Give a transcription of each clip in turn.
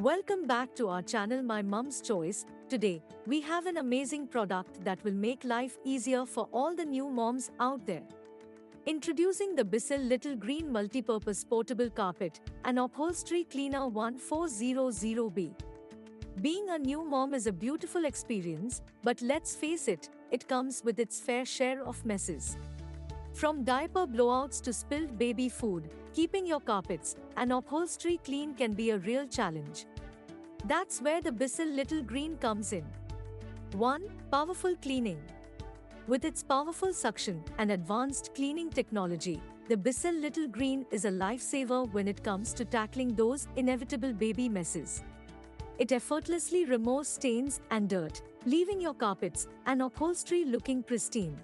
Welcome back to our channel My Mum's Choice. Today, we have an amazing product that will make life easier for all the new moms out there. Introducing the Bissell Little Green Multi-Purpose Portable Carpet and Upholstery Cleaner 1400B. Being a new mom is a beautiful experience, but let's face it, it comes with its fair share of messes. From diaper blowouts to spilled baby food, keeping your carpets and upholstery clean can be a real challenge. That's where the Bissell Little Green comes in. 1. Powerful cleaning. With its powerful suction and advanced cleaning technology, the Bissell Little Green is a lifesaver when it comes to tackling those inevitable baby messes. It effortlessly removes stains and dirt, leaving your carpets and upholstery looking pristine.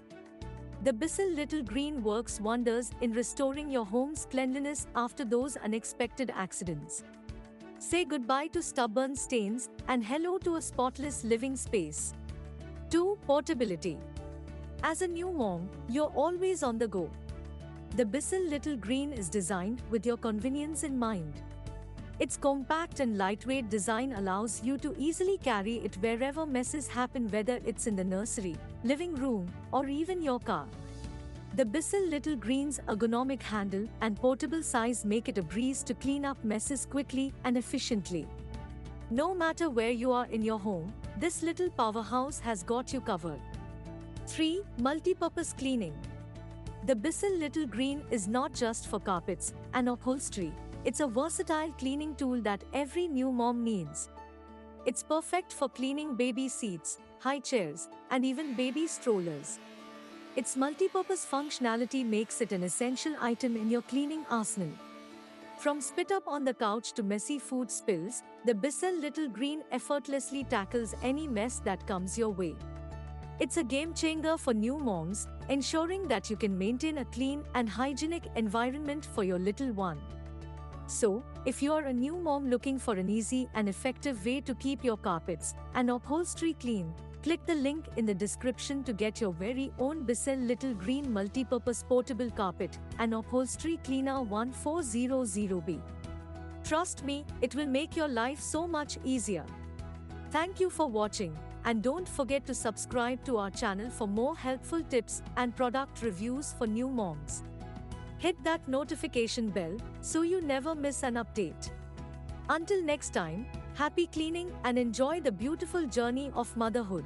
The Bissell Little Green works wonders in restoring your home's cleanliness after those unexpected accidents. Say goodbye to stubborn stains and hello to a spotless living space. 2. Portability. As a new mom, you're always on the go. The Bissell Little Green is designed with your convenience in mind. Its compact and lightweight design allows you to easily carry it wherever messes happen, whether it's in the nursery, living room, or even your car. The Bissell Little Green's ergonomic handle and portable size make it a breeze to clean up messes quickly and efficiently. No matter where you are in your home, this little powerhouse has got you covered. 3. Multi-purpose cleaning. The Bissell Little Green is not just for carpets and upholstery. It's a versatile cleaning tool that every new mom needs. It's perfect for cleaning baby seats, high chairs, and even baby strollers. Its multi-purpose functionality makes it an essential item in your cleaning arsenal. From spit up on the couch to messy food spills, the Bissell Little Green effortlessly tackles any mess that comes your way. It's a game-changer for new moms, ensuring that you can maintain a clean and hygienic environment for your little one. So, if you are a new mom looking for an easy and effective way to keep your carpets and upholstery clean, click the link in the description to get your very own Bissell Little Green Multi-Purpose Portable Carpet and Upholstery Cleaner 1400B. Trust me, it will make your life so much easier. Thank you for watching, and don't forget to subscribe to our channel for more helpful tips and product reviews for new moms. Hit that notification bell so you never miss an update. Until next time, happy cleaning and enjoy the beautiful journey of motherhood.